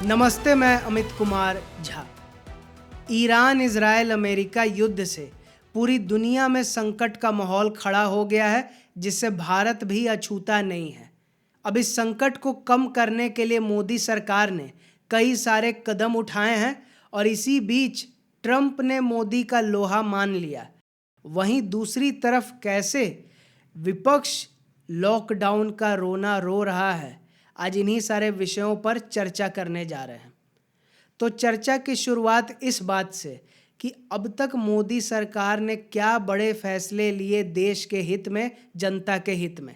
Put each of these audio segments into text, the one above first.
नमस्ते, मैं Amit Kumar Jha. Iran Israel America युद्ध से पूरी दुनिया में संकट का माहौल खड़ा हो गया है, जिससे भारत भी अछूता नहीं है। अब इस संकट को कम करने के लिए मोदी सरकार ने कई सारे कदम उठाए हैं और इसी बीच ट्रंप ने मोदी का लोहा मान लिया। वहीं दूसरी तरफ कैसे विपक्ष लॉकडाउन का रोना रो रहा है, आज इन्हीं सारे विषयों पर चर्चा करने जा रहे हैं। तो चर्चा की शुरुआत इस बात से कि अब तक मोदी सरकार ने क्या बड़े फैसले लिए देश के हित में, जनता के हित में।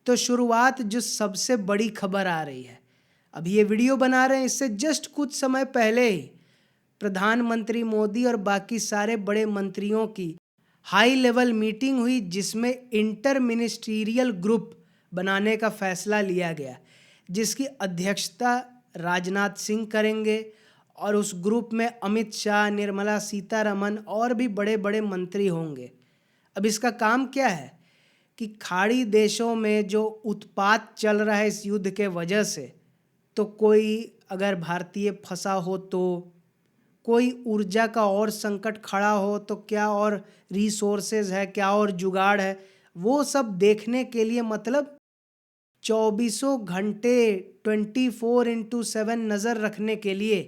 तो शुरुआत जो सबसे बड़ी खबर आ रही है, अब ये वीडियो बना रहे हैं, इससे जस्ट कुछ समय पहले ही प्रधानमंत्री मोदी और बाकी सारे बड़े मंत्रियों की हाई लेवल मीटिंग हुई, जिसमें इंटर मिनिस्ट्रियल ग्रुप बनाने का फैसला लिया गया, जिसकी अध्यक्षता राजनाथ सिंह करेंगे और उस ग्रुप में अमित शाह, निर्मला सीतारमण और भी बड़े बड़े मंत्री होंगे। अब इसका काम क्या है कि खाड़ी देशों में जो उत्पात चल रहा है इस युद्ध के वजह से, तो कोई अगर भारतीय फंसा हो, तो कोई ऊर्जा का और संकट खड़ा हो, तो क्या और रिसोर्सेज है, क्या और जुगाड़ है, वो सब देखने के लिए, मतलब 24 घंटे 24x7 नज़र रखने के लिए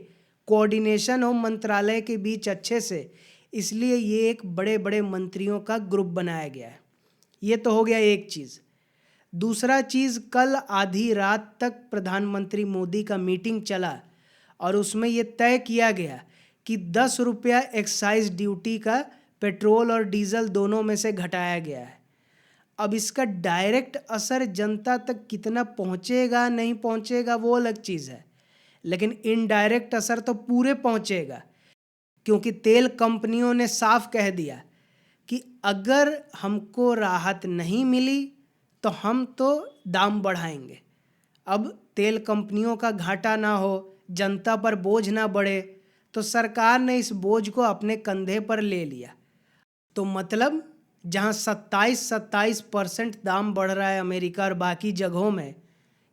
कोऑर्डिनेशन हो मंत्रालय के बीच अच्छे से, इसलिए ये एक बड़े बड़े मंत्रियों का ग्रुप बनाया गया है। ये तो हो गया एक चीज़। दूसरा चीज़, कल आधी रात तक प्रधानमंत्री मोदी का मीटिंग चला और उसमें ये तय किया गया कि 10 रुपया एक्साइज ड्यूटी का पेट्रोल और डीजल दोनों में से घटाया गया है। अब इसका डायरेक्ट असर जनता तक कितना पहुंचेगा नहीं पहुंचेगा वो अलग चीज़ है, लेकिन इनडायरेक्ट असर तो पूरे पहुंचेगा, क्योंकि तेल कंपनियों ने साफ कह दिया कि अगर हमको राहत नहीं मिली तो हम तो दाम बढ़ाएंगे। अब तेल कंपनियों का घाटा ना हो, जनता पर बोझ ना बढ़े, तो सरकार ने इस बोझ को अपने कंधे पर ले लिया। तो मतलब जहां 27% दाम बढ़ रहा है अमेरिका और बाकी जगहों में,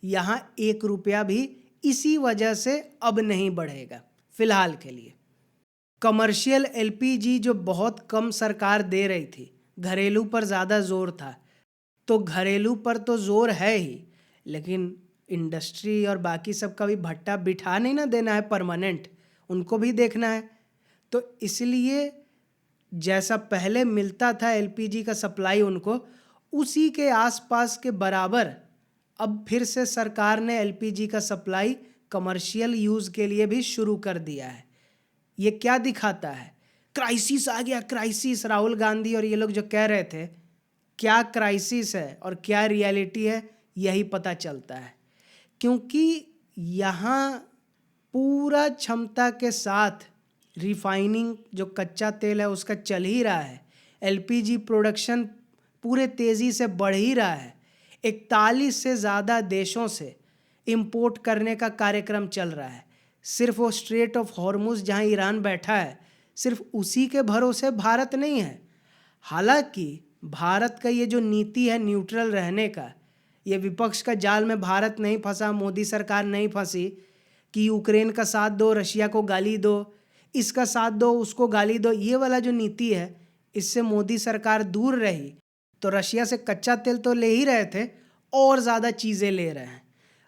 यहाँ 1 रुपया भी इसी वजह से अब नहीं बढ़ेगा फिलहाल के लिए। कमर्शियल एलपीजी जो बहुत कम सरकार दे रही थी, घरेलू पर ज़्यादा जोर था, तो घरेलू पर तो जोर है ही, लेकिन इंडस्ट्री और बाकी सब का भी भट्टा बिठा नहीं ना देना है परमानेंट, उनको भी देखना है। तो इसलिए जैसा पहले मिलता था एलपीजी का सप्लाई उनको, उसी के आसपास के बराबर अब फिर से सरकार ने एलपीजी का सप्लाई कमर्शियल यूज़ के लिए भी शुरू कर दिया है। ये क्या दिखाता है? क्राइसिस आ गया, क्राइसिस। राहुल गांधी और ये लोग जो कह रहे थे, क्या क्राइसिस है और क्या रियलिटी है, यही पता चलता है। क्योंकि यहाँ पूरा क्षमता के साथ रिफाइनिंग जो कच्चा तेल है उसका चल ही रहा है, एलपीजी प्रोडक्शन पूरे तेज़ी से बढ़ ही रहा है। 41 से ज़्यादा देशों से इंपोर्ट करने का कार्यक्रम चल रहा है। सिर्फ वो स्ट्रेट ऑफ हॉर्मुज़ जहां ईरान बैठा है, सिर्फ उसी के भरोसे भारत नहीं है। हालांकि भारत का ये जो नीति है न्यूट्रल रहने का, ये विपक्ष का जाल में भारत नहीं फंसा, मोदी सरकार नहीं फंसी कि यूक्रेन का साथ दो, रशिया को गाली दो, इसका साथ दो, उसको गाली दो, ये वाला जो नीति है, इससे मोदी सरकार दूर रही तो रशिया से कच्चा तेल तो ले ही रहे थे, और ज़्यादा चीज़ें ले रहे हैं।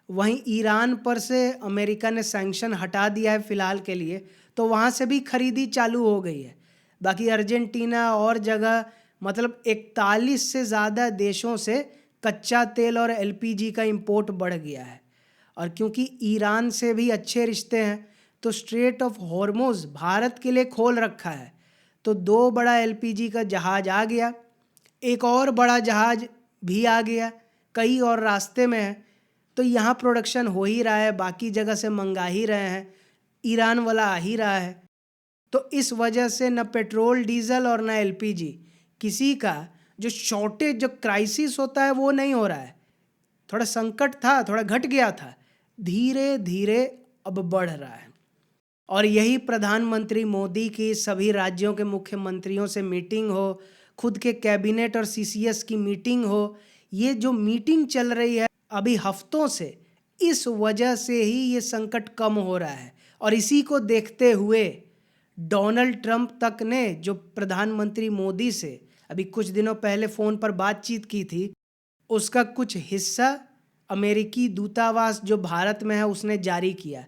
वहीं ईरान पर से अमेरिका ने सैंक्शन हटा दिया है फ़िलहाल के लिए, तो वहाँ से भी खरीदी चालू हो गई है। बाकी अर्जेंटीना और जगह, मतलब 41 से ज़्यादा देशों से कच्चा तेल और एलपीजी का इंपोर्ट बढ़ गया है। और क्योंकि ईरान से भी अच्छे रिश्ते हैं, तो स्ट्रेट ऑफ हॉर्मुज़ भारत के लिए खोल रखा है। तो 2 बड़ा एलपीजी का जहाज़ आ गया, एक और बड़ा जहाज़ भी आ गया, कई और रास्ते में है। तो यहाँ प्रोडक्शन हो ही रहा है, बाकी जगह से मंगा ही रहे हैं, ईरान वाला आ ही रहा है। तो इस वजह से न पेट्रोल डीजल और न एलपीजी, किसी का जो शॉर्टेज, जो क्राइसिस होता है, वो नहीं हो रहा है। थोड़ा संकट था, थोड़ा घट गया था, धीरे धीरे अब बढ़ रहा है। और यही प्रधानमंत्री मोदी की सभी राज्यों के मुख्यमंत्रियों से मीटिंग हो, खुद के कैबिनेट और सीसीएस की मीटिंग हो, ये जो मीटिंग चल रही है अभी हफ्तों से, इस वजह से ही ये संकट कम हो रहा है। और इसी को देखते हुए डोनाल्ड ट्रंप तक ने जो प्रधानमंत्री मोदी से अभी कुछ दिनों पहले फ़ोन पर बातचीत की थी, उसका कुछ हिस्सा अमेरिकी दूतावास जो भारत में है उसने जारी किया,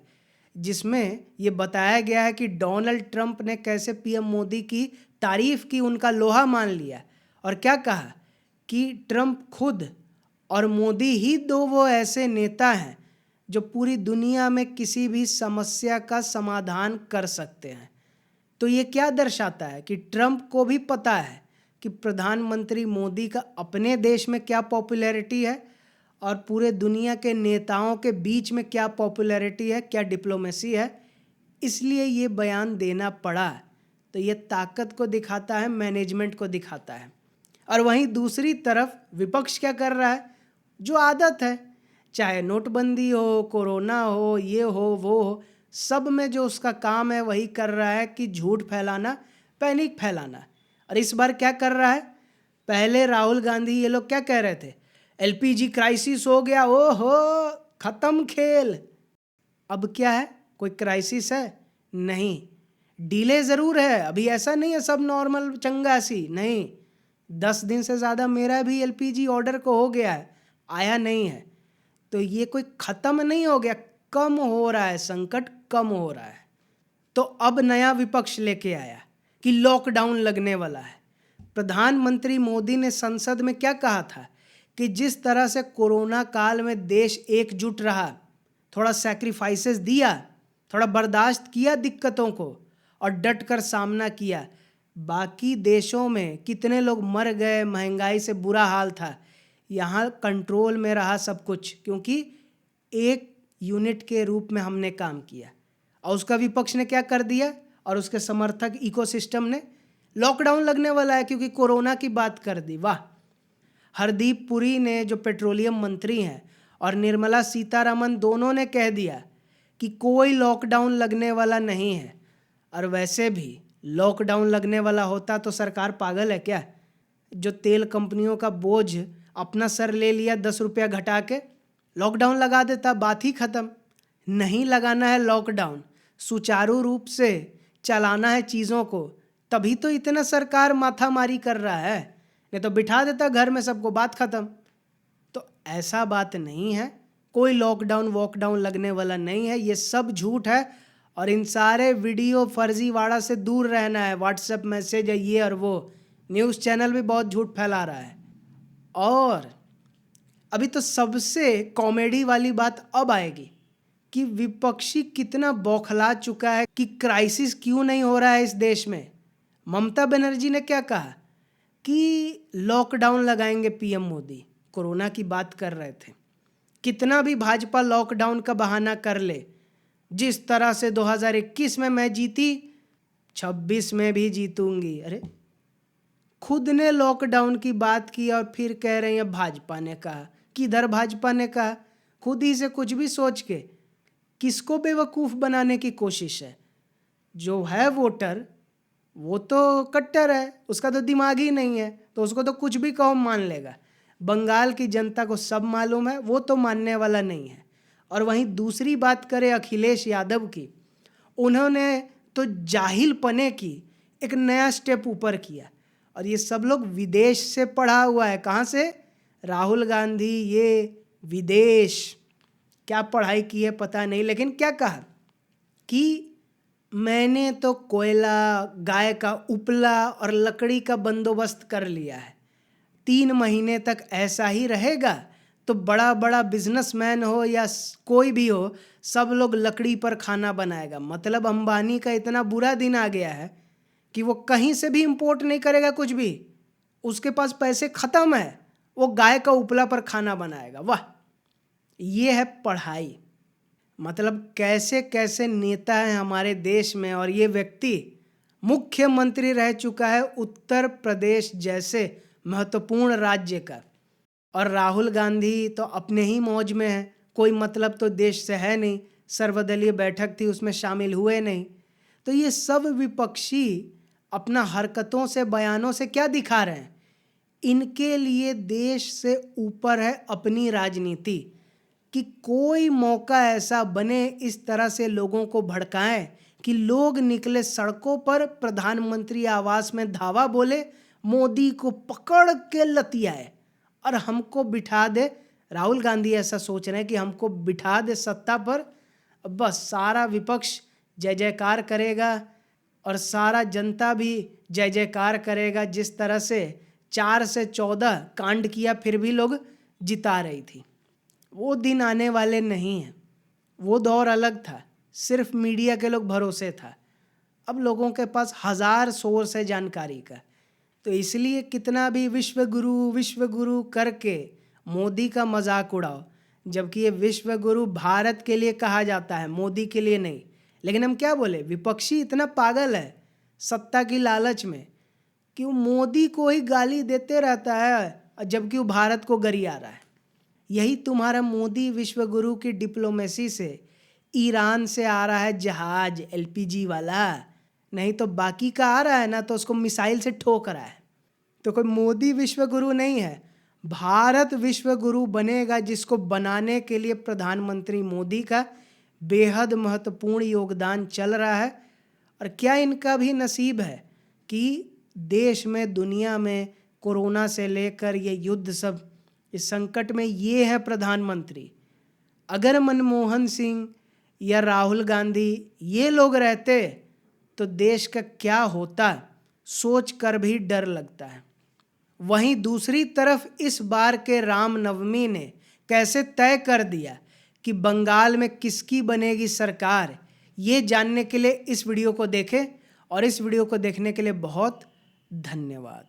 जिसमें ये बताया गया है कि डोनाल्ड ट्रंप ने कैसे पीएम मोदी की तारीफ की, उनका लोहा मान लिया और क्या कहा कि ट्रंप खुद और मोदी ही दो वो ऐसे नेता हैं जो पूरी दुनिया में किसी भी समस्या का समाधान कर सकते हैं। तो ये क्या दर्शाता है कि ट्रंप को भी पता है कि प्रधानमंत्री मोदी का अपने देश में क्या पॉपुलैरिटी है और पूरे दुनिया के नेताओं के बीच में क्या पॉपुलैरिटी है, क्या डिप्लोमेसी है, इसलिए ये बयान देना पड़ा। तो ये ताकत को दिखाता है, मैनेजमेंट को दिखाता है। और वहीं दूसरी तरफ विपक्ष क्या कर रहा है, जो आदत है, चाहे नोटबंदी हो, कोरोना हो, ये हो, वो हो, सब में जो उसका काम है वही कर रहा है कि झूठ फैलाना, पैनिक फैलाना। और इस बार क्या कर रहा है, पहले राहुल गांधी ये लोग क्या कह रहे थे, एलपीजी क्राइसिस हो गया, ओहो खत्म खेल। अब क्या है, कोई क्राइसिस है? नहीं। डिले ज़रूर है, अभी ऐसा नहीं है सब नॉर्मल चंगा सी, नहीं। 10 दिन से ज़्यादा मेरा भी एलपीजी ऑर्डर को हो गया है, आया नहीं है। तो ये कोई ख़त्म नहीं हो गया, कम हो रहा है, संकट कम हो रहा है। तो अब नया विपक्ष लेके आया कि लॉकडाउन लगने वाला है। प्रधानमंत्री मोदी ने संसद में क्या कहा था कि जिस तरह से कोरोना काल में देश एकजुट रहा, थोड़ा सैक्रिफाइसेस दिया, थोड़ा बर्दाश्त किया दिक्कतों को और डट कर सामना किया। बाकी देशों में कितने लोग मर गए, महंगाई से बुरा हाल था, यहाँ कंट्रोल में रहा सब कुछ, क्योंकि एक यूनिट के रूप में हमने काम किया। और उसका विपक्ष ने क्या कर दिया और उसके समर्थक इकोसिस्टम ने, लॉकडाउन लगने वाला है क्योंकि कोरोना की बात कर दी। वाह। हरदीप पुरी ने जो पेट्रोलियम मंत्री हैं और निर्मला सीतारमन दोनों ने कह दिया कि कोई लॉकडाउन लगने वाला नहीं है। और वैसे भी लॉकडाउन लगने वाला होता तो सरकार पागल है क्या, जो तेल कंपनियों का बोझ अपना सर ले लिया 10 रुपया घटा के लॉकडाउन लगा देता, बात ही ख़त्म। नहीं लगाना है लॉकडाउन, सुचारू रूप से चलाना है चीज़ों को, तभी तो इतना सरकार माथामारी कर रहा है, नहीं तो बिठा देता घर में सबको, बात ख़त्म। तो ऐसा बात नहीं है, कोई लॉकडाउन वॉकडाउन लगने वाला नहीं है, ये सब झूठ है। और इन सारे वीडियो फर्जीवाड़ा से दूर रहना है, व्हाट्सएप मैसेज है ये और वो, न्यूज़ चैनल भी बहुत झूठ फैला रहा है। और अभी तो सबसे कॉमेडी वाली बात अब आएगी कि विपक्षी कितना बौखला चुका है कि क्राइसिस क्यों नहीं हो रहा है इस देश में। ममता बनर्जी ने क्या कहा कि लॉकडाउन लगाएंगे पीएम मोदी, कोरोना की बात कर रहे थे। कितना भी भाजपा लॉकडाउन का बहाना कर ले, जिस तरह से 2021 में मैं जीती, 26 में भी जीतूंगी। अरे खुद ने लॉकडाउन की बात की और फिर कह रहे हैं भाजपा ने कहा। किधर भाजपा ने कहा, खुद ही से कुछ भी सोच के किसको बेवकूफ़ बनाने की कोशिश है। जो है वोटर वो तो कट्टर है, उसका तो दिमाग ही नहीं है, तो उसको तो कुछ भी कहो मान लेगा। बंगाल की जनता को सब मालूम है, वो तो मानने वाला नहीं है। और वहीं दूसरी बात करें अखिलेश यादव की, उन्होंने तो जाहिल पने की एक नया स्टेप ऊपर किया। और ये सब लोग विदेश से पढ़ा हुआ है, कहाँ से, राहुल गांधी ये विदेश क्या पढ़ाई की है पता नहीं, लेकिन क्या कहा कि मैंने तो कोयला, गाय का उपला और लकड़ी का बंदोबस्त कर लिया है, 3 महीने तक ऐसा ही रहेगा तो बड़ा बड़ा बिजनेसमैन हो या कोई भी हो, सब लोग लकड़ी पर खाना बनाएगा। मतलब अंबानी का इतना बुरा दिन आ गया है कि वो कहीं से भी इंपोर्ट नहीं करेगा कुछ भी, उसके पास पैसे ख़त्म है, वो गाय का उपला पर खाना बनाएगा। वाह, ये है पढ़ाई। मतलब कैसे कैसे नेता हैं हमारे देश में, और ये व्यक्ति मुख्यमंत्री रह चुका है उत्तर प्रदेश जैसे महत्वपूर्ण राज्य का। और राहुल गांधी तो अपने ही मौज में है, कोई मतलब तो देश से है नहीं, सर्वदलीय बैठक थी उसमें शामिल हुए नहीं। तो ये सब विपक्षी अपना हरकतों से, बयानों से क्या दिखा रहे हैं, इनके लिए देश से ऊपर है अपनी राजनीति। कि कोई मौका ऐसा बने इस तरह से लोगों को भड़काएं कि लोग निकले सड़कों पर, प्रधानमंत्री आवास में धावा बोले, मोदी को पकड़ के लतियाए और हमको बिठा दे। राहुल गांधी ऐसा सोच रहे हैं कि हमको बिठा दे सत्ता पर, बस सारा विपक्ष जय जयकार करेगा और सारा जनता भी जय जयकार करेगा। जिस तरह से 4 से 14 कांड किया फिर भी लोग जिता रही थी। वो दिन आने वाले नहीं हैं। वो दौर अलग था, सिर्फ मीडिया के लोग भरोसे था। अब लोगों के पास 1000 सोर्स है जानकारी का। तो इसलिए कितना भी विश्व गुरु करके मोदी का मजाक उड़ाओ, जबकि ये विश्व गुरु भारत के लिए कहा जाता है, मोदी के लिए नहीं। लेकिन हम क्या बोले, विपक्षी इतना पागल है सत्ता की लालच में कि वो मोदी को ही गाली देते रहता है, जबकि वो भारत को गरिया रहा है। यही तुम्हारा मोदी विश्व गुरु की डिप्लोमेसी से ईरान से आ रहा है जहाज LPG वाला, नहीं तो बाकी का आ रहा है ना तो उसको मिसाइल से ठोक रहा है। तो कोई मोदी विश्व गुरु नहीं है, भारत विश्व गुरु बनेगा, जिसको बनाने के लिए प्रधानमंत्री मोदी का बेहद महत्वपूर्ण योगदान चल रहा है। और क्या इनका भी नसीब है कि देश में, दुनिया में कोरोना से लेकर ये युद्ध, सब इस संकट में ये है प्रधानमंत्री। अगर मनमोहन सिंह या राहुल गांधी ये लोग रहते तो देश का क्या होता, सोच कर भी डर लगता है। वहीं दूसरी तरफ इस बार के रामनवमी ने कैसे तय कर दिया कि बंगाल में किसकी बनेगी सरकार, ये जानने के लिए इस वीडियो को देखें। और इस वीडियो को देखने के लिए बहुत धन्यवाद।